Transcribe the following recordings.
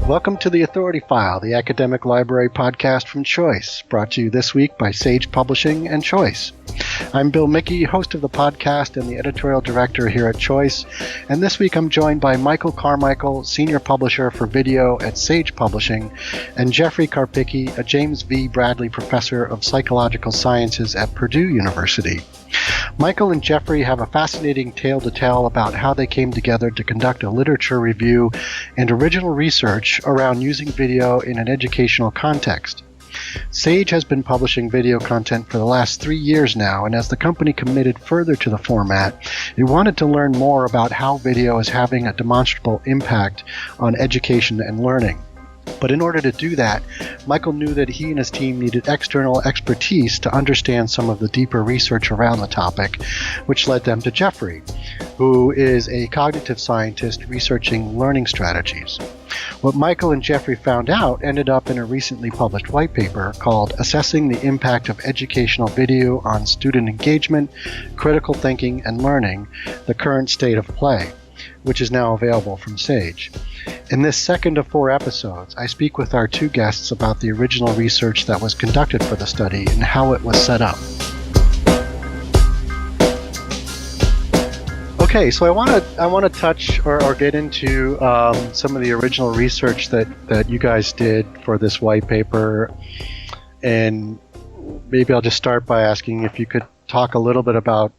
Welcome to the Authority File, the academic library podcast from Choice, brought to you this week by Sage Publishing and Choice. I'm Bill Mickey, host of the podcast and the editorial director here at Choice, and this week I'm joined by Michael Carmichael, senior publisher for video at Sage Publishing, and Jeffrey Karpicke, a James V. Bradley professor of psychological sciences at Purdue University. Michael and Jeffrey have a fascinating tale to tell about how they came together to conduct a literature review and original research around using video in an educational context. Sage has been publishing video content for the last 3 years now, and as the company committed further to the format, it wanted to learn more about how video is having a demonstrable impact on education and learning. But in order to do that, Michael knew that he and his team needed external expertise to understand some of the deeper research around the topic, which led them to Jeffrey, who is a cognitive scientist researching learning strategies. What Michael and Jeffrey found out ended up in a recently published white paper called Assessing the Impact of Educational Video on Student Engagement, Critical Thinking, and Learning, the Current State of Play, which is now available from Sage. In this second of 4 episodes, I speak with our 2 guests about the original research that was conducted for the study and how it was set up. Okay, so I want to touch or get into some of the original research that you guys did for this white paper, and maybe I'll just start by asking if you could talk a little bit about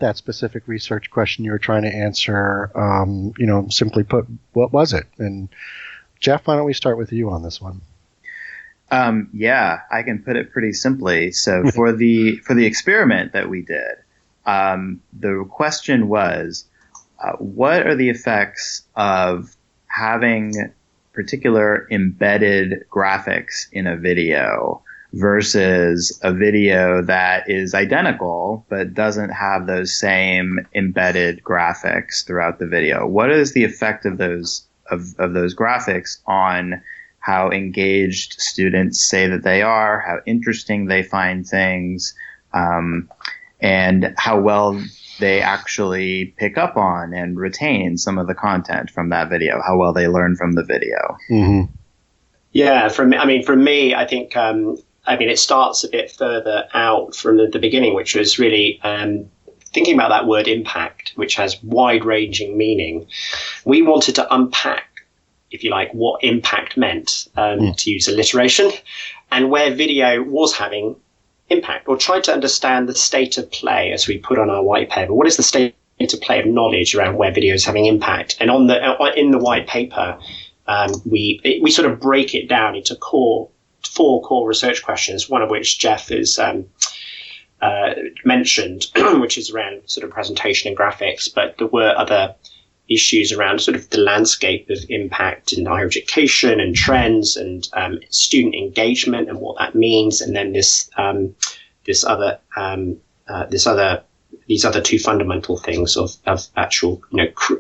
that specific research question you were trying to answer. Simply put, what was it? And Jeff, why don't we start with you on this one? Yeah, I can put it pretty simply. So for the experiment that we did, the question was, what are the effects of having particular embedded graphics in a video versus a video that is identical but doesn't have those same embedded graphics throughout the video? What is the effect of those graphics on how engaged students say that they are, how interesting they find things, and how well they actually pick up on and retain some of the content from that video, how well they learn from the video? Mm-hmm. Yeah, for me, I think it starts a bit further out from the beginning, which was really thinking about that word impact, which has wide-ranging meaning. We wanted to unpack, if you like, what impact meant, to use alliteration, and where video was having impact, or tried to understand the state of play, as we put on our white paper. What is the state of play of knowledge around where video is having impact? And in the white paper, we sort of break it down into 4 core research questions, one of which Jeff has mentioned, which is around sort of presentation and graphics, but there were other issues around sort of the landscape of impact in higher education and trends and student engagement and what that means, and then these other 2 fundamental things of actual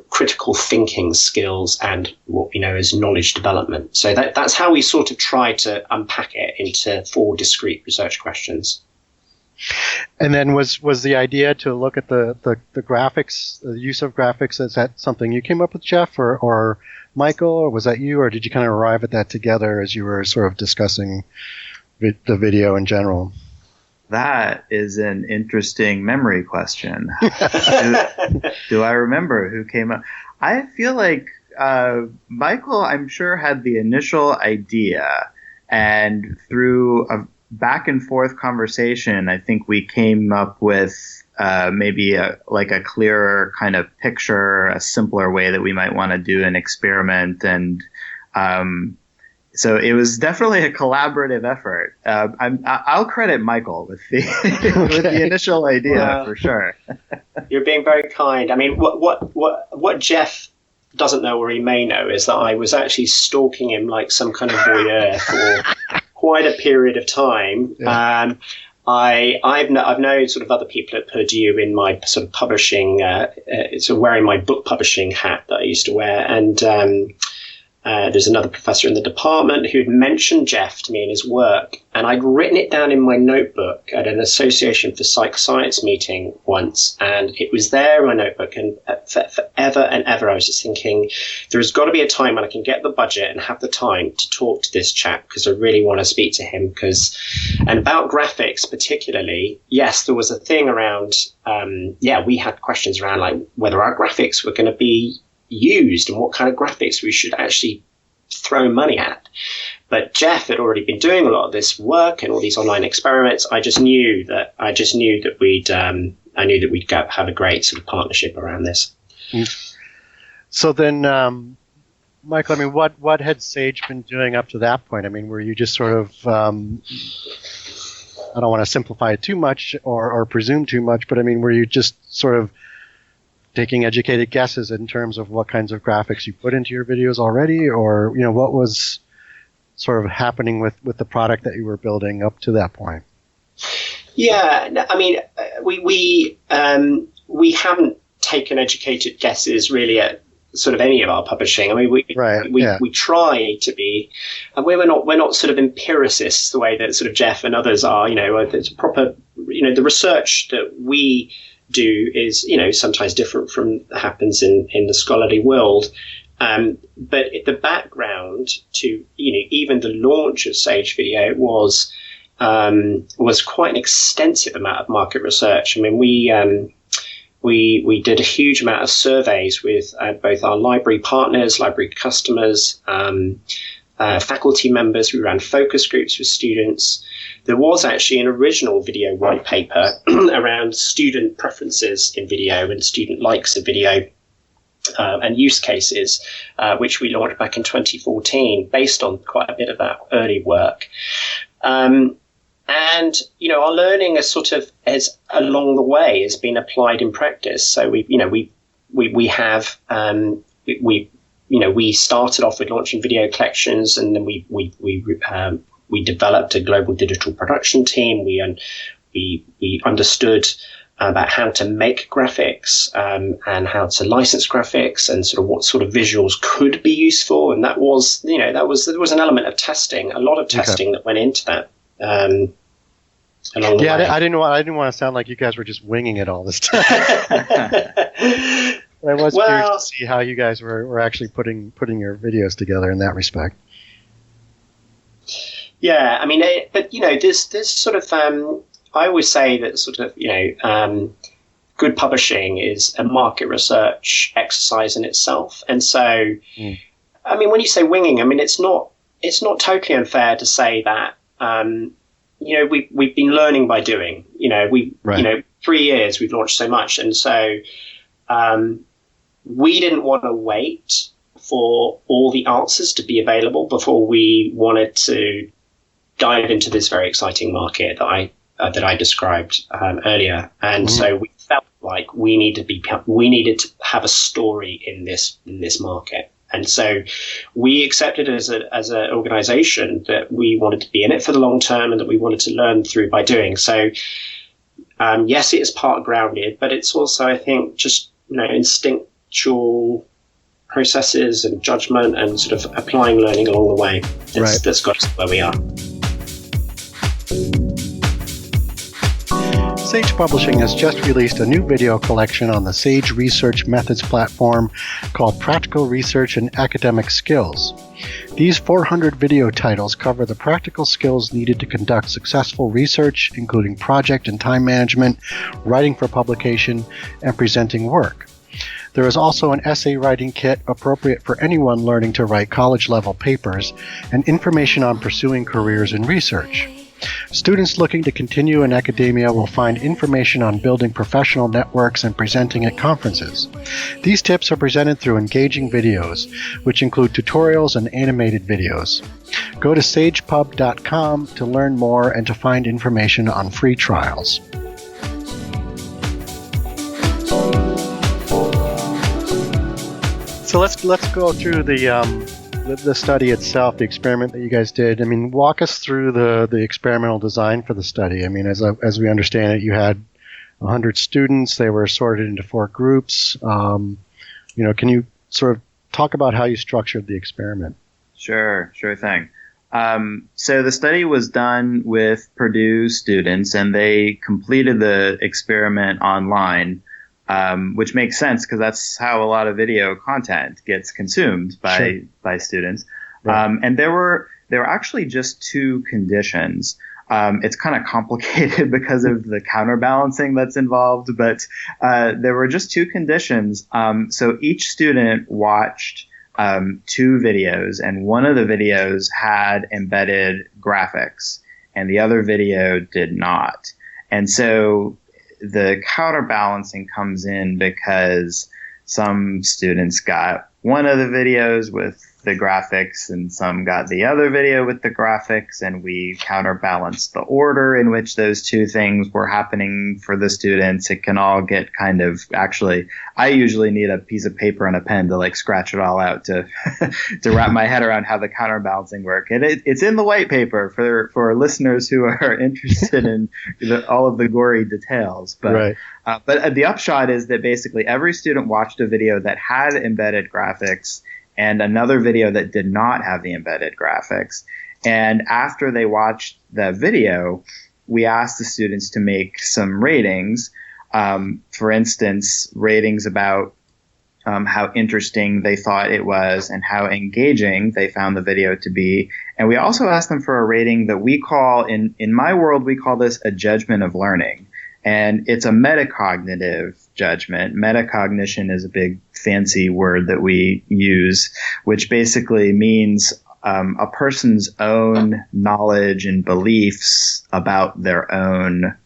critical thinking skills and what we know as knowledge development. So that's how we sort of try to unpack it into 4 discrete research questions. And then was the idea to look at the graphics, the use of graphics? Is that something you came up with, Jeff, or Michael, or was that you, or did you kind of arrive at that together as you were sort of discussing the video in general? That is an interesting memory question. Do I remember who came up? I feel like Michael, I'm sure, had the initial idea, and through a back and forth conversation, I think we came up with maybe a clearer kind of picture, a simpler way that we might want to do an experiment. And so it was definitely a collaborative effort. I'll credit Michael with the with the initial idea, for sure. You're being very kind. I mean, what Jeff doesn't know, or he may know, is that I was actually stalking him like some kind of voyeur for quite a period of time. Yeah. I've known sort of other people at Purdue in my sort of publishing, sort of wearing my book publishing hat that I used to wear, and there's another professor in the department who'd mentioned Jeff to me in his work, and I'd written it down in my notebook at an Association for Psych Science meeting once, and it was there in my notebook, and forever and ever I was just thinking, there's got to be a time when I can get the budget and have the time to talk to this chap, because I really want to speak to him. And about graphics particularly, yes, there was a thing around, we had questions around like whether our graphics were going to be used and what kind of graphics we should actually throw money at. But Jeff had already been doing a lot of this work and all these online experiments. I knew that we'd have a great sort of partnership around this. So then, Michael, I mean, what had Sage been doing up to that point? I mean, were you just sort of, I don't want to simplify it too much or presume too much, but I mean, were you just sort of taking educated guesses in terms of what kinds of graphics you put into your videos already, or what was sort of happening with the product that you were building up to that point? Yeah, I mean, we haven't taken educated guesses really at sort of any of our publishing. I mean, we try to be, and we're not sort of empiricists the way that sort of Jeff and others are. It's proper. The research that we do is sometimes different from happens in the scholarly world, but the background to even the launch of Sage Video was quite an extensive amount of market research. I mean, we did a huge amount of surveys with both our library partners, library customers, faculty members. We ran focus groups with students. There was actually an original video white paper around student preferences in video and student likes of video and use cases, which we launched back in 2014 based on quite a bit of that early work. And our learning has along the way has been applied in practice. So we started off with launching video collections, and then we developed a global digital production team. We understood about how to make graphics and how to license graphics and sort of what sort of visuals could be useful. And that was, there was an element of testing, a lot of testing that went into that. Along the way. I didn't want to sound like you guys were just winging it all this time. I was curious to see how you guys were actually putting your videos together in that respect. Yeah, I mean, there's sort of, I always say that sort of, good publishing is a market research exercise in itself. And so, I mean, when you say winging, I mean, it's not totally unfair to say that, we've been learning by doing. 3 years we've launched so much, and so we didn't want to wait for all the answers to be available before we wanted to dive into this very exciting market that I described earlier. And so we felt like we needed to have a story in this market. And so we accepted as an organization that we wanted to be in it for the long term and that we wanted to learn through by doing. So, yes, it is part grounded, but it's also, I think, just, instinctual processes and judgment and sort of applying learning along the way that's got us where we are. Sage Publishing has just released a new video collection on the Sage Research Methods platform called Practical Research and Academic Skills. These 400 video titles cover the practical skills needed to conduct successful research, including project and time management, writing for publication, and presenting work. There is also an essay writing kit appropriate for anyone learning to write college-level papers, and information on pursuing careers in research. Students looking to continue in academia will find information on building professional networks and presenting at conferences. These tips are presented through engaging videos, which include tutorials and animated videos. Go to sagepub.com to learn more and to find information on free trials. So let's go through the study itself, the experiment that you guys did. I mean, walk us through the experimental design for the study. I mean, as we understand it, you had 100 students. They were sorted into 4 groups. Can you sort of talk about how you structured the experiment. Sure thing. So the study was done with Purdue students, and they completed the experiment online, which makes sense because that's how a lot of video content gets consumed by students. Right. And there were actually just two conditions. It's kind of complicated because of the counterbalancing that's involved, but there were just two conditions. So each student watched two videos, and one of the videos had embedded graphics, and the other video did not. And so the counterbalancing comes in because some students got one of the videos with the graphics and some got the other video with the graphics, and we counterbalanced the order in which those two things were happening for the students. It can all get kind of, actually, I usually need a piece of paper and a pen to like scratch it all out to to wrap my head around how the counterbalancing work. And it's in the white paper for listeners who are interested in all of the gory details. But right. But the upshot is that basically every student watched a video that had embedded graphics and another video that did not have the embedded graphics. And after they watched the video, we asked the students to make some ratings. For instance, ratings about how interesting they thought it was and how engaging they found the video to be. And we also asked them for a rating that we call, in my world, we call this a judgment of learning. And it's a metacognitive judgment. Metacognition is a big fancy word that we use, which basically means a person's own knowledge and beliefs about their own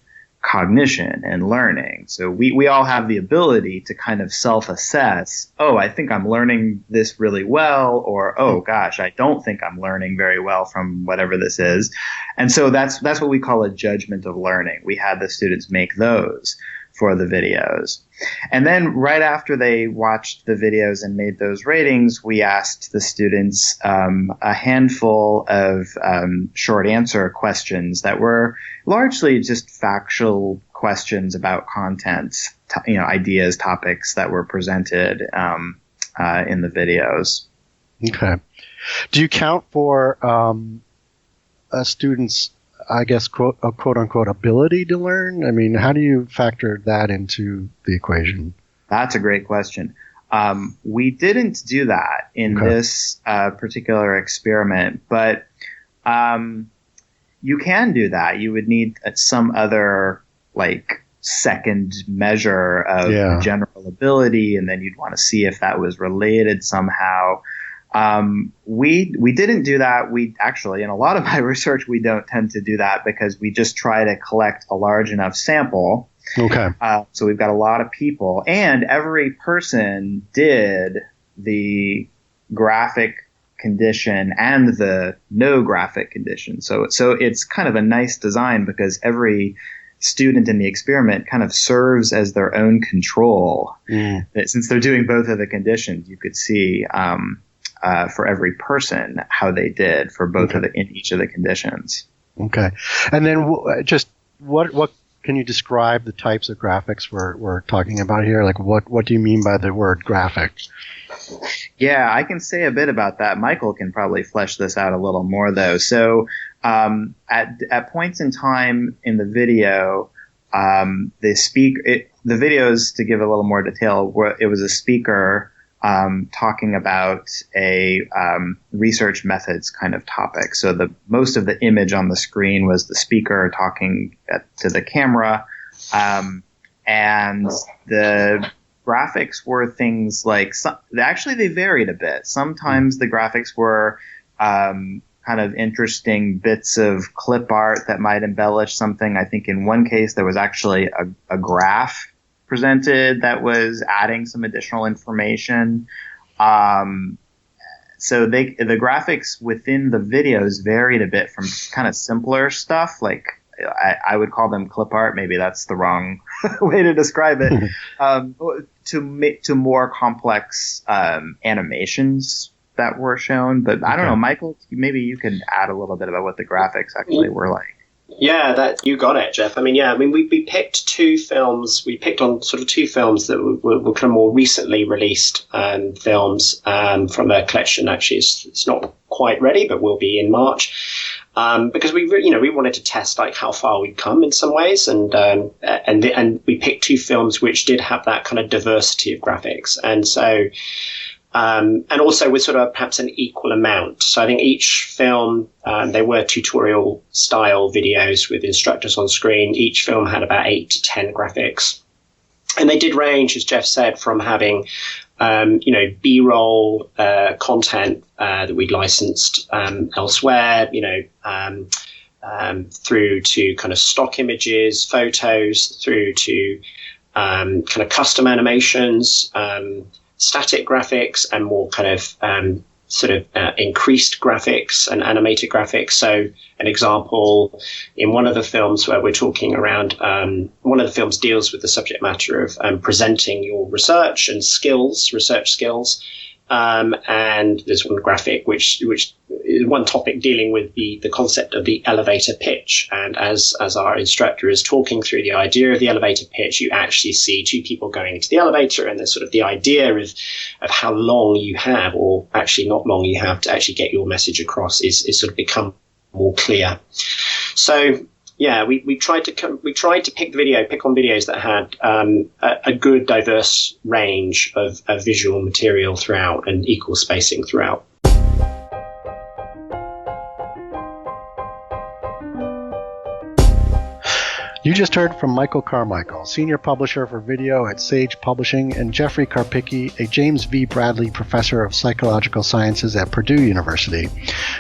cognition and learning. So we all have the ability to kind of self-assess, oh, I think I'm learning this really well, or, oh, gosh, I don't think I'm learning very well from whatever this is. And so that's what we call a judgment of learning. We had the students make those for the videos. And then right after they watched the videos and made those ratings, we asked the students a handful of short answer questions that were largely just factual questions about content, ideas, topics that were presented in the videos. Okay. Do you count for a student's, I guess, quote unquote, ability to learn? I mean, how do you factor that into the equation? That's a great question. We didn't do that in this particular experiment, but you can do that. You would need some other second measure of general ability, and then you'd want to see if that was related somehow. We didn't do that. We actually, in a lot of my research, we don't tend to do that because we just try to collect a large enough sample. Okay. So we've got a lot of people, and every person did the graphic condition and the no graphic condition. So it's kind of a nice design because every student in the experiment kind of serves as their own control. Since they're doing both of the conditions, you could see for every person how they did for both of in each of the conditions. Okay, and then just what can you describe the types of graphics we're talking about here? Like what do you mean by the word graphic? Yeah, I can say a bit about that. Michael can probably flesh this out a little more though. So at points in time in the video, the videos, to give a little more detail, it was a speaker talking about a research methods kind of topic. So most of the image on the screen was the speaker talking to the camera, and the graphics were things like actually they varied a bit. Sometimes the graphics were kind of interesting bits of clip art that might embellish something. I think in one case there was actually a graph presented that was adding some additional information. So the graphics within the videos varied a bit from kind of simpler stuff, like I would call them clip art. Maybe that's the wrong way to describe it. To more complex animations that were shown. But I don't know, Michael, maybe you could add a little bit about what the graphics actually were like. Yeah, that you got it, Jeff. We picked two films. We picked on sort of two films that were kind of more recently released films from a collection. Actually, it's not quite ready, but will be in March. Because we wanted to test like how far we'd come in some ways, and we picked two films which did have that kind of diversity of graphics, and so. And also with sort of perhaps an equal amount. So I think each film, they were tutorial style videos with instructors on screen. Each film had about 8 to 10 graphics. And they did range, as Jeff said, from having, B-roll content that we'd licensed elsewhere, through to kind of stock images, photos, through to kind of custom animations, static graphics, and more kind of increased graphics and animated graphics. So an example, in one of the films where we're talking around, one of the films deals with the subject matter of presenting your research and research skills. And there's one graphic which is one topic dealing with the concept of the elevator pitch. And as our instructor is talking through the idea of the elevator pitch, you actually see two people going into the elevator, and there's sort of the idea of how long you have, or actually not long you have, to actually get your message across is sort of become more clear. So yeah, we tried to pick on videos that had a good diverse range of visual material throughout and equal spacing throughout. You just heard from Michael Carmichael, Senior Publisher for Video at Sage Publishing, and Jeffrey Karpicke, a James V. Bradley Professor of Psychological Sciences at Purdue University,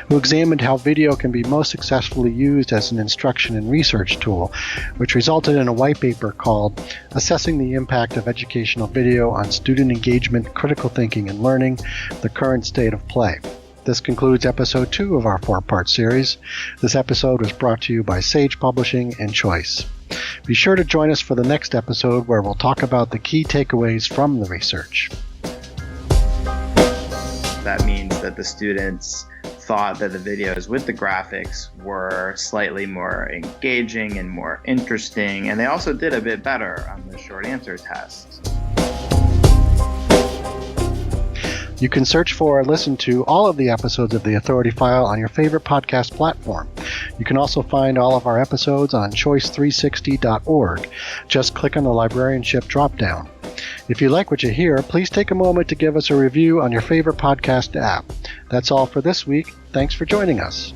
who examined how video can be most successfully used as an instruction and research tool, which resulted in a white paper called Assessing the Impact of Educational Video on Student Engagement, Critical Thinking, and Learning, the Current State of Play. This concludes episode 2 of our 4-part series. This episode was brought to you by Sage Publishing and Choice. Be sure to join us for the next episode, where we'll talk about the key takeaways from the research. That means that the students thought that the videos with the graphics were slightly more engaging and more interesting, and they also did a bit better on the short answer test. You can search for or listen to all of the episodes of The Authority File on your favorite podcast platform. You can also find all of our episodes on choice360.org. Just click on the librarianship drop-down. If you like what you hear, please take a moment to give us a review on your favorite podcast app. That's all for this week. Thanks for joining us.